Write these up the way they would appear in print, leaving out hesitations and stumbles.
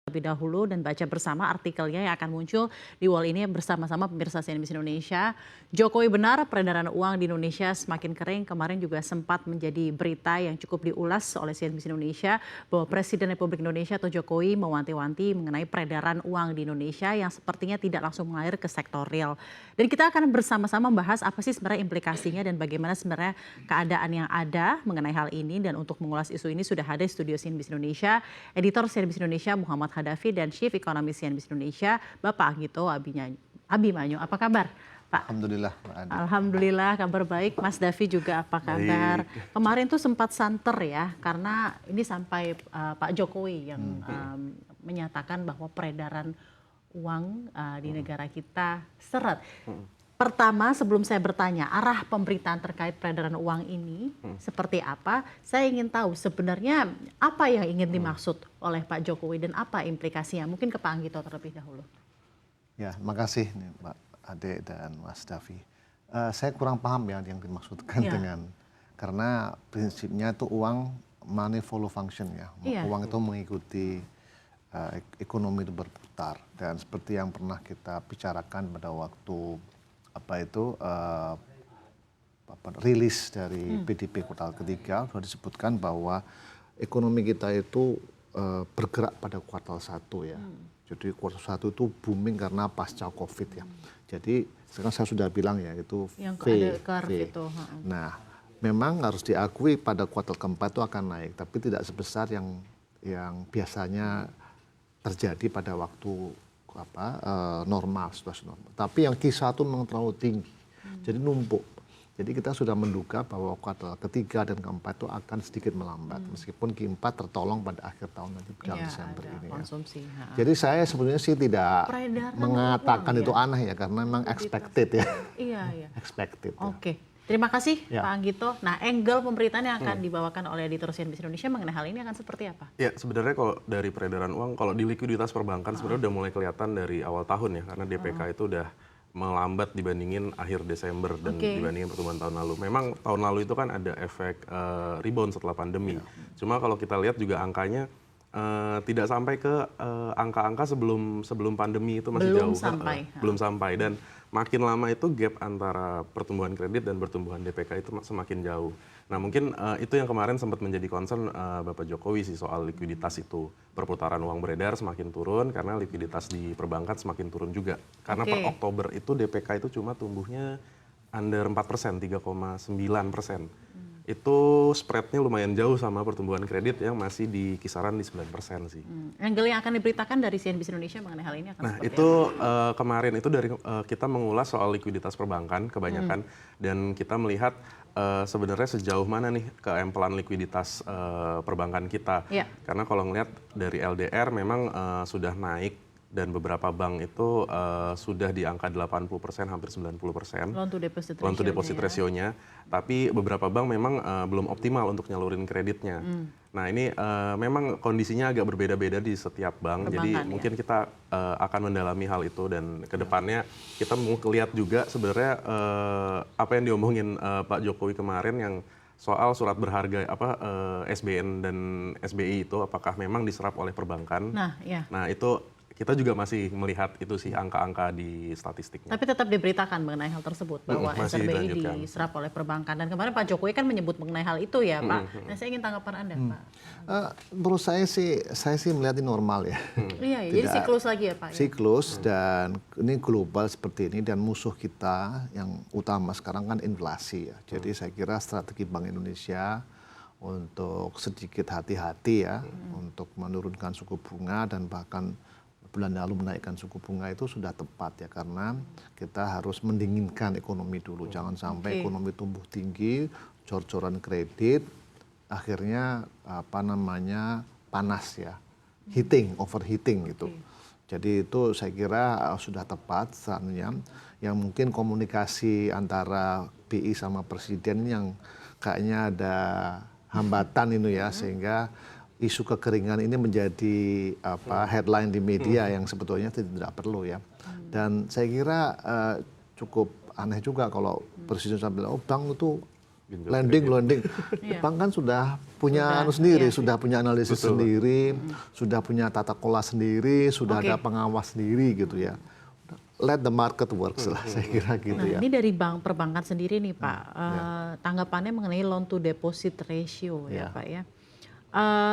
Terlebih dahulu dan baca bersama artikelnya yang akan muncul di wall ini bersama-sama pemirsa CNBC Indonesia. Jokowi benar peredaran uang di Indonesia semakin kering. Kemarin juga sempat menjadi berita yang cukup diulas oleh CNBC Indonesia bahwa Presiden Republik Indonesia atau Jokowi mewanti-wanti mengenai peredaran uang di Indonesia yang sepertinya tidak langsung mengalir ke sektor real. Dan kita akan bersama-sama membahas apa sih sebenarnya implikasinya dan bagaimana sebenarnya keadaan yang ada mengenai hal ini. Dan untuk mengulas isu ini sudah ada di studio CNBC Indonesia, editor CNBC Indonesia Muhammad Hadafi dan Chief Economist CNBC Indonesia Bapak Anggito Abimanyu. Apa kabar, Pak? Alhamdulillah, Mbak Adi. Alhamdulillah, kabar baik. Mas Davi juga apa kabar? Baik. Kemarin tuh sempat santer ya, karena ini sampai Pak Jokowi yang menyatakan bahwa peredaran uang di negara kita seret. Pertama, sebelum saya bertanya arah pemberitaan terkait peredaran uang ini seperti apa, saya ingin tahu sebenarnya apa yang ingin dimaksud oleh Pak Jokowi dan apa implikasinya. Mungkin ke Pak Anggito terlebih dahulu. Ya, makasih nih Mbak Ade dan Mas Davi. Saya kurang paham ya yang dimaksudkan dengan, karena prinsipnya itu uang money follow function ya. Uang itu mengikuti ekonomi itu berputar, dan seperti yang pernah kita bicarakan pada waktu rilis dari PDB kuartal ketiga, sudah disebutkan bahwa ekonomi kita itu bergerak pada kuartal 1 ya. Jadi kuartal 1 itu booming karena pasca COVID ya. Jadi sekarang saya sudah bilang ya itu V. Itu. Nah, memang harus diakui pada kuartal keempat itu akan naik, tapi tidak sebesar yang biasanya terjadi pada waktu normal, situasi normal. Tapi yang Q1 memang terlalu tinggi, jadi numpuk. Jadi kita sudah menduga bahwa kuartal ketiga dan keempat itu akan sedikit melambat, meskipun Q4 tertolong pada akhir tahun nanti bulan Desember ini. Konsumsi, ya. Jadi saya sebenarnya sih tidak mengatakan itu aneh ya, karena memang expected ya. Iya. Expected. Oke. Terima kasih Pak Anggito. Nah, angle pemberitaan yang akan dibawakan oleh editor CNBC Indonesia mengenai hal ini akan seperti apa? Ya, sebenarnya kalau dari peredaran uang, kalau di likuiditas perbankan sebenarnya udah mulai kelihatan dari awal tahun ya, karena DPK itu udah melambat dibandingin akhir Desember dan dibandingin pertumbuhan tahun lalu. Memang tahun lalu itu kan ada efek rebound setelah pandemi. Cuma kalau kita lihat juga angkanya tidak sampai ke angka-angka sebelum pandemi itu masih jauh. Belum sampai. Dan makin lama itu gap antara pertumbuhan kredit dan pertumbuhan DPK itu semakin jauh. Nah mungkin itu yang kemarin sempat menjadi concern Bapak Jokowi sih soal likuiditas itu. Perputaran uang beredar semakin turun karena likuiditas di perbankan semakin turun juga. Karena per Oktober itu DPK itu cuma tumbuhnya under 4%, 3,9%. Itu spreadnya lumayan jauh sama pertumbuhan kredit yang masih di kisaran di 9% sih. Angle yang akan diberitakan dari CNBC Indonesia mengenai hal ini akan seperti itu kemarin itu dari kita mengulas soal likuiditas perbankan kebanyakan dan kita melihat sebenarnya sejauh mana nih keempelan likuiditas perbankan kita. Karena kalau ngelihat dari LDR memang sudah naik dan beberapa bank itu sudah di angka 80%, hampir 90%. Loan to deposit ratio-nya. Tapi beberapa bank memang belum optimal untuk nyalurin kreditnya. Nah ini memang kondisinya agak berbeda-beda di setiap bank. Jadi mungkin kita akan mendalami hal itu dan kedepannya kita mau lihat juga sebenarnya apa yang diomongin Pak Jokowi kemarin yang soal surat berharga SBN dan SBI itu apakah memang diserap oleh perbankan. Nah itu kita juga masih melihat itu sih angka-angka di statistiknya. Tapi tetap diberitakan mengenai hal tersebut bahwa SBI diserap oleh perbankan. Dan kemarin Pak Jokowi kan menyebut mengenai hal itu ya Pak. Nah saya ingin tanggapan Anda Pak. Menurut saya sih melihat ini normal ya. Jadi siklus lagi ya Pak. Siklus dan ini global seperti ini dan musuh kita yang utama sekarang kan inflasi ya. Jadi saya kira strategi Bank Indonesia untuk sedikit hati-hati ya untuk menurunkan suku bunga dan bahkan bulan lalu menaikkan suku bunga itu sudah tepat ya, karena kita harus mendinginkan ekonomi dulu. Jangan sampai ekonomi tumbuh tinggi, cor-coran kredit, akhirnya panas ya, overheating gitu. Jadi itu saya kira sudah tepat saatnya. Yang mungkin komunikasi antara BI sama Presiden yang kayaknya ada hambatan itu ya, sehingga isu kekeringan ini menjadi headline di media yang sebetulnya tidak perlu ya. Dan saya kira cukup aneh juga kalau Presiden sampai bank itu Genjot Lending. Iya. Bank kan sudah punya sendiri, iya. sudah punya analisis sendiri, sudah punya tata kelola sendiri, sudah ada pengawas sendiri gitu ya. Let the market works lah, saya kira gitu Nah, ya. ini dari bank perbankan sendiri nih Pak, tanggapannya mengenai loan to deposit ratio ya Pak ya.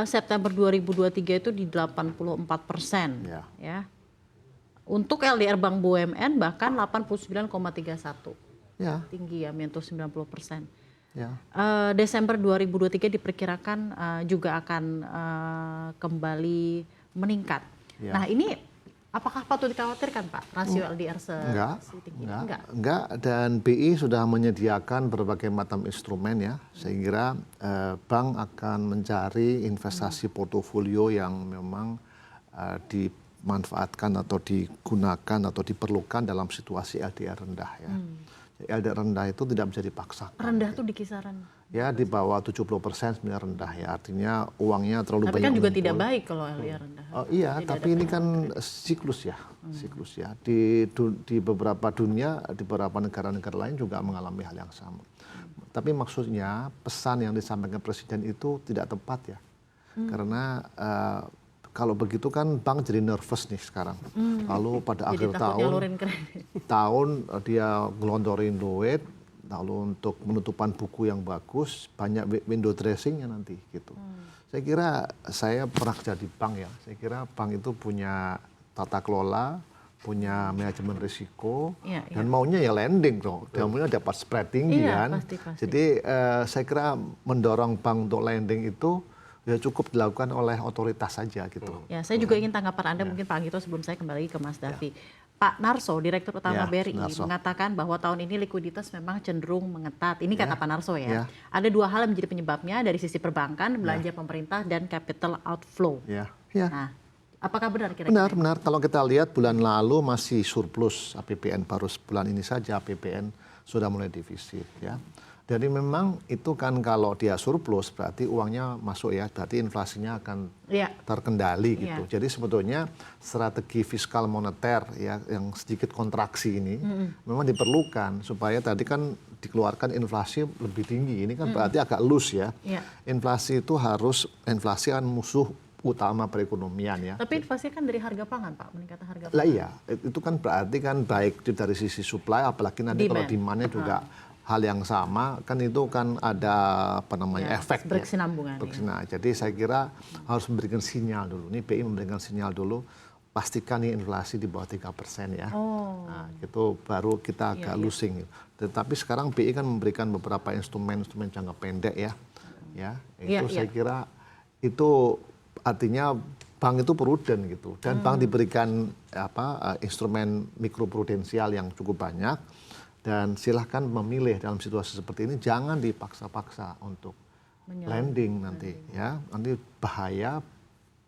September 2023 itu di 84%, ya. Untuk LDR Bank BUMN bahkan 89,31, Ya, tinggi ya, menyentuh 90%. ya. Desember 2023 diperkirakan juga akan kembali meningkat. Ya. Nah ini apakah patut dikhawatirkan Pak rasio LDR setinggi? Enggak. Dan BI sudah menyediakan berbagai macam instrumen ya, sehingga bank akan mencari investasi portofolio yang memang dimanfaatkan atau digunakan atau diperlukan dalam situasi LDR rendah ya. LDR rendah itu tidak bisa dipaksakan. Rendah tuh di kisaran? Ya di bawah 70% sebenarnya rendah ya, artinya uangnya terlalu banyak. Tapi kan juga mengumpul. tidak baik kalau LDR rendah. Oh iya, tapi ini kan siklus ya, siklus ya. Di beberapa dunia, di beberapa negara-negara lain juga mengalami hal yang sama. Tapi maksudnya pesan yang disampaikan Presiden itu tidak tepat ya, karena kalau begitu kan bank jadi nervous nih sekarang. Lalu pada akhir tahun dia gelondorin duit, lalu untuk penutupan buku yang bagus, banyak window dressingnya nanti gitu. Saya kira saya pernah kerja di bank ya, saya kira bank itu punya tata kelola, punya manajemen risiko, dan maunya ya lending dong, dan maunya dapat spread tinggi kan. Pasti. Jadi saya kira mendorong bank untuk lending itu ya cukup dilakukan oleh otoritas saja gitu. Ya, saya juga ingin tanggapan Anda mungkin Pak Anggito sebelum saya kembali ke Mas Davi. Pak Narso, Direktur Utama BRI, mengatakan bahwa tahun ini likuiditas memang cenderung mengetat. Ini kata Pak Narso ya. Ada dua hal yang menjadi penyebabnya dari sisi perbankan, belanja pemerintah, dan capital outflow. Nah, apakah benar kira-kira? Benar. Kalau kita lihat bulan lalu masih surplus APBN, baru bulan ini saja APBN sudah mulai defisit ya. Jadi memang itu kan kalau dia surplus berarti uangnya masuk ya, berarti inflasinya akan terkendali gitu. Jadi sebetulnya strategi fiskal moneter ya yang sedikit kontraksi ini memang diperlukan supaya tadi kan dikeluarkan inflasi lebih tinggi. Ini kan berarti agak loose ya. Inflasi itu inflasi kan musuh utama perekonomian ya. Tapi inflasi kan dari harga pangan Pak, meningkatnya harga pangan. Lah iya, itu kan berarti kan baik dari sisi supply, apalagi nanti kalau demandnya juga hal yang sama, kan itu kan ada efek berkesinambungan. Jadi saya kira harus memberikan sinyal dulu. Ini BI memberikan sinyal dulu, pastikan nih inflasi di bawah 3% ya. Nah, itu baru kita agak losing. Tetapi sekarang BI kan memberikan beberapa instrumen jangka pendek ya. Itu saya kira itu artinya bank itu prudent gitu. Dan bank diberikan instrumen mikroprudensial yang cukup banyak. Dan silahkan memilih dalam situasi seperti ini, jangan dipaksa-paksa untuk lending nanti ya. Nanti bahaya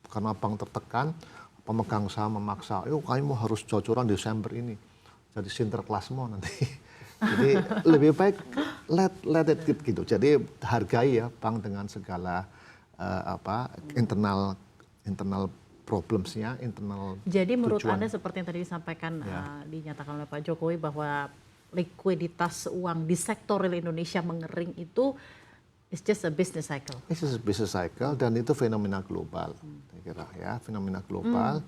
karena bank tertekan, pemegang saham memaksa, kamu harus cocoran Desember ini. Jadi Sinterklasmo nanti. Jadi lebih baik let it gitu. Jadi hargai ya bank dengan segala internal problemsnya, internal. Jadi menurut Anda seperti yang tadi disampaikan dinyatakan oleh Pak Jokowi bahwa likuiditas uang di sektor real Indonesia mengering itu it's just a business cycle. It's just a business cycle dan itu fenomena global, saya kira ya, fenomena global.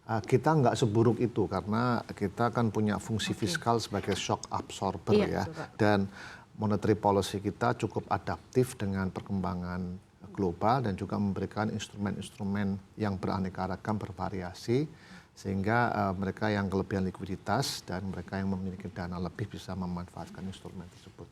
Kita nggak seburuk itu karena kita kan punya fungsi fiskal sebagai shock absorber ya, dan monetary policy kita cukup adaptif dengan perkembangan global dan juga memberikan instrumen-instrumen yang beraneka ragam bervariasi. Sehingga mereka yang kelebihan likuiditas dan mereka yang memiliki dana lebih bisa memanfaatkan instrumen tersebut.